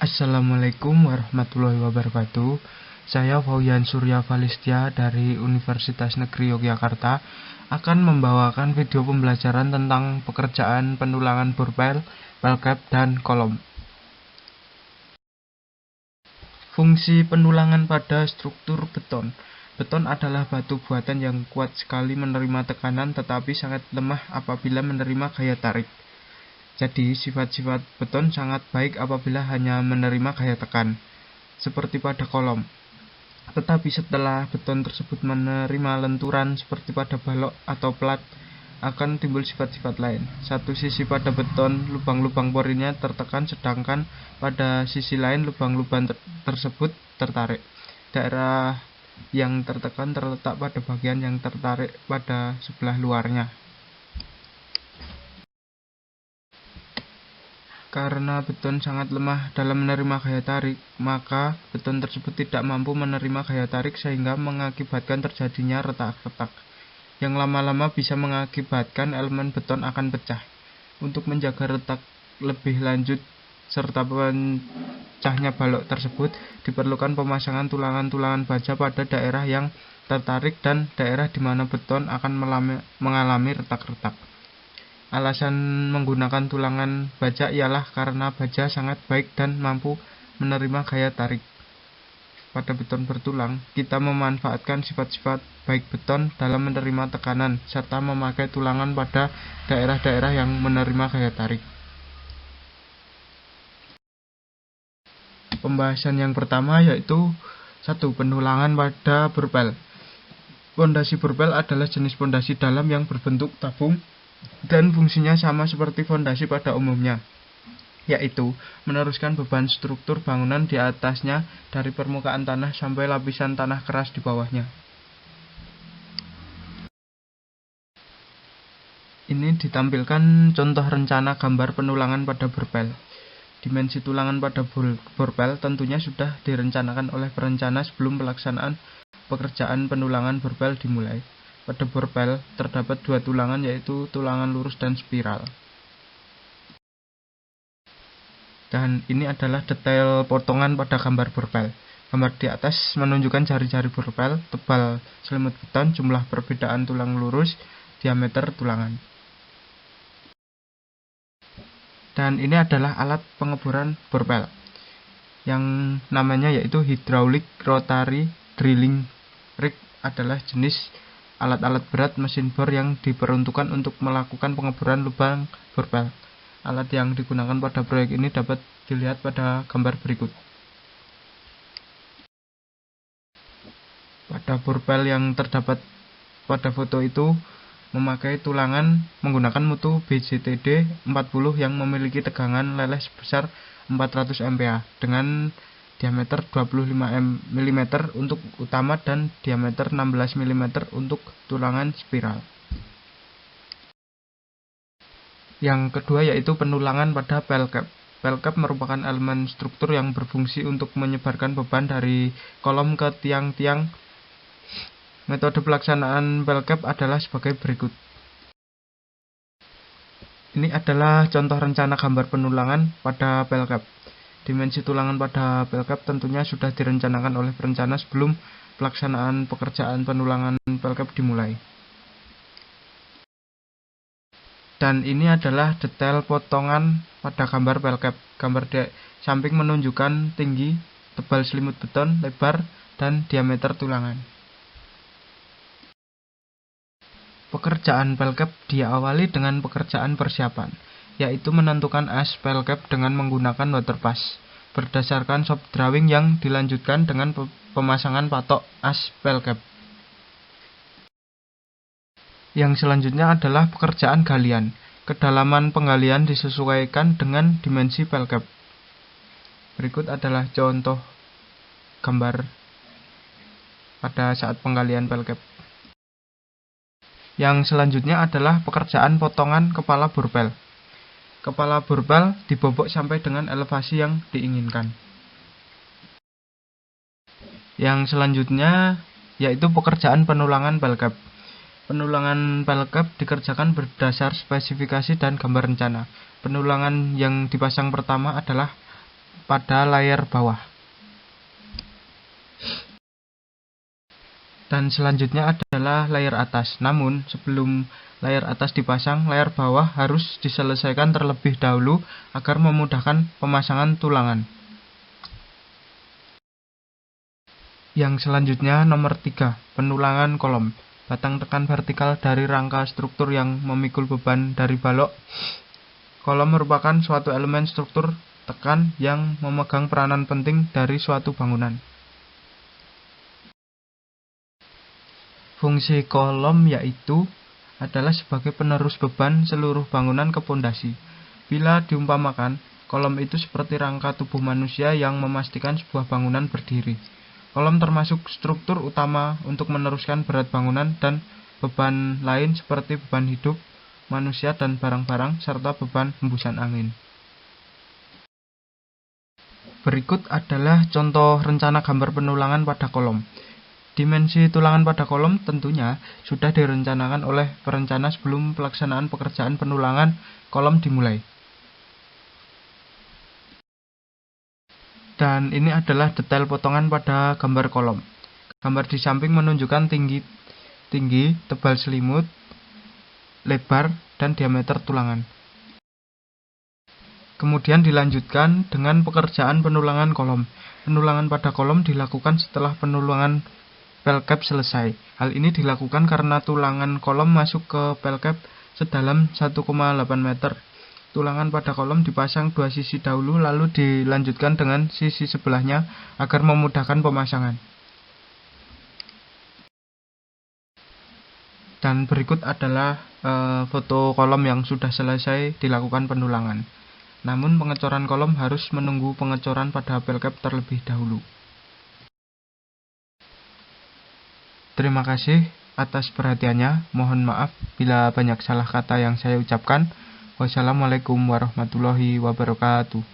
Assalamualaikum warahmatullahi wabarakatuh. Saya Fauyan Surya Valistia dari Universitas Negeri Yogyakarta akan membawakan video pembelajaran tentang pekerjaan penulangan purpel, pelkap, dan kolom. Fungsi penulangan pada struktur beton. Beton adalah batu buatan yang kuat sekali menerima tekanan tetapi sangat lemah apabila menerima gaya tarik. Jadi, sifat-sifat beton sangat baik apabila hanya menerima gaya tekan, seperti pada kolom. Tetapi setelah beton tersebut menerima lenturan seperti pada balok atau plat, akan timbul sifat-sifat lain. Satu sisi pada beton, lubang-lubang porinya tertekan, sedangkan pada sisi lain lubang-lubang tersebut tertarik. Daerah yang tertekan terletak pada bagian yang tertarik pada sebelah luarnya. Karena beton sangat lemah dalam menerima gaya tarik, maka beton tersebut tidak mampu menerima gaya tarik sehingga mengakibatkan terjadinya retak-retak, yang lama-lama bisa mengakibatkan elemen beton akan pecah. Untuk menjaga retak lebih lanjut serta pecahnya balok tersebut, diperlukan pemasangan tulangan-tulangan baja pada daerah yang tertarik dan daerah di mana beton akan mengalami retak-retak. Alasan menggunakan tulangan baja ialah karena baja sangat baik dan mampu menerima gaya tarik. Pada beton bertulang, kita memanfaatkan sifat-sifat baik beton dalam menerima tekanan, serta memakai tulangan pada daerah-daerah yang menerima gaya tarik. Pembahasan yang pertama yaitu 1. Penulangan pada purpel. Pondasi purpel adalah jenis pondasi dalam yang berbentuk tabung dan fungsinya sama seperti fondasi pada umumnya, yaitu meneruskan beban struktur bangunan di atasnya dari permukaan tanah sampai lapisan tanah keras di bawahnya. Ini ditampilkan contoh rencana gambar penulangan pada purpel. Dimensi tulangan pada purpel tentunya sudah direncanakan oleh perencana sebelum pelaksanaan pekerjaan penulangan purpel dimulai. Pada purpel terdapat 2 tulangan, yaitu tulangan lurus dan spiral. Dan ini adalah detail potongan pada gambar purpel. Gambar di atas menunjukkan jari-jari purpel, tebal selimut beton, jumlah perbedaan tulang lurus, diameter tulangan. Dan ini adalah alat pengeboran purpel yang namanya yaitu hydraulic rotary drilling rig, adalah jenis alat-alat berat mesin bor yang diperuntukkan untuk melakukan pengeboran lubang purpel. Alat yang digunakan pada proyek ini dapat dilihat pada gambar berikut. Pada purpel yang terdapat pada foto itu memakai tulangan menggunakan mutu BJTD 40 yang memiliki tegangan leleh sebesar 400 MPa dengan diameter 25 mm untuk utama dan diameter 16 mm untuk tulangan spiral. Yang kedua yaitu penulangan pada pelkap. Pelkap merupakan elemen struktur yang berfungsi untuk menyebarkan beban dari kolom ke tiang-tiang. Metode pelaksanaan pelkap adalah sebagai berikut. Ini adalah contoh rencana gambar penulangan pada pelkap. Dimensi tulangan pada pelkap tentunya sudah direncanakan oleh perencana sebelum pelaksanaan pekerjaan penulangan pelkap dimulai. Dan ini adalah detail potongan pada gambar pelkap. Gambar di samping menunjukkan tinggi, tebal selimut beton, lebar, dan diameter tulangan. Pekerjaan pelkap diawali dengan pekerjaan persiapan, yaitu menentukan as pelkap dengan menggunakan waterpass berdasarkan shop drawing yang dilanjutkan dengan pemasangan patok as pelkap. Yang selanjutnya adalah pekerjaan galian. Kedalaman penggalian disesuaikan dengan dimensi pelkap. Berikut adalah contoh gambar pada saat penggalian pelkap. Yang selanjutnya adalah pekerjaan potongan kepala purpel. Kepala purpel dibobok sampai dengan elevasi yang diinginkan. Yang selanjutnya yaitu pekerjaan penulangan pelkap. Penulangan pelkap dikerjakan berdasar spesifikasi dan gambar rencana. Penulangan yang dipasang pertama adalah pada layer bawah. Dan selanjutnya adalah layer atas. Namun sebelum layer atas dipasang, layer bawah harus diselesaikan terlebih dahulu agar memudahkan pemasangan tulangan. Yang selanjutnya nomor 3, penulangan kolom. Batang tekan vertikal dari rangka struktur yang memikul beban dari balok. Kolom merupakan suatu elemen struktur tekan yang memegang peranan penting dari suatu bangunan. Fungsi kolom yaitu adalah sebagai penerus beban seluruh bangunan ke pondasi. Bila diumpamakan, kolom itu seperti rangka tubuh manusia yang memastikan sebuah bangunan berdiri. Kolom termasuk struktur utama untuk meneruskan berat bangunan dan beban lain seperti beban hidup manusia dan barang-barang serta beban hembusan angin. Berikut adalah contoh rencana gambar penulangan pada kolom. Dimensi tulangan pada kolom tentunya sudah direncanakan oleh perencana sebelum pelaksanaan pekerjaan penulangan kolom dimulai. Dan ini adalah detail potongan pada gambar kolom. Gambar di samping menunjukkan tinggi, tebal selimut, lebar, dan diameter tulangan. Kemudian dilanjutkan dengan pekerjaan penulangan kolom. Penulangan pada kolom dilakukan setelah penulangan pelcap selesai. Hal ini dilakukan karena tulangan kolom masuk ke pelcap sedalam 1,8 meter. Tulangan pada kolom dipasang dua sisi dahulu lalu dilanjutkan dengan sisi sebelahnya agar memudahkan pemasangan. Dan berikut adalah foto kolom yang sudah selesai dilakukan penulangan. Namun pengecoran kolom harus menunggu pengecoran pada pelcap terlebih dahulu. Terima kasih atas perhatiannya. Mohon maaf bila banyak salah kata yang saya ucapkan. Wassalamualaikum warahmatullahi wabarakatuh.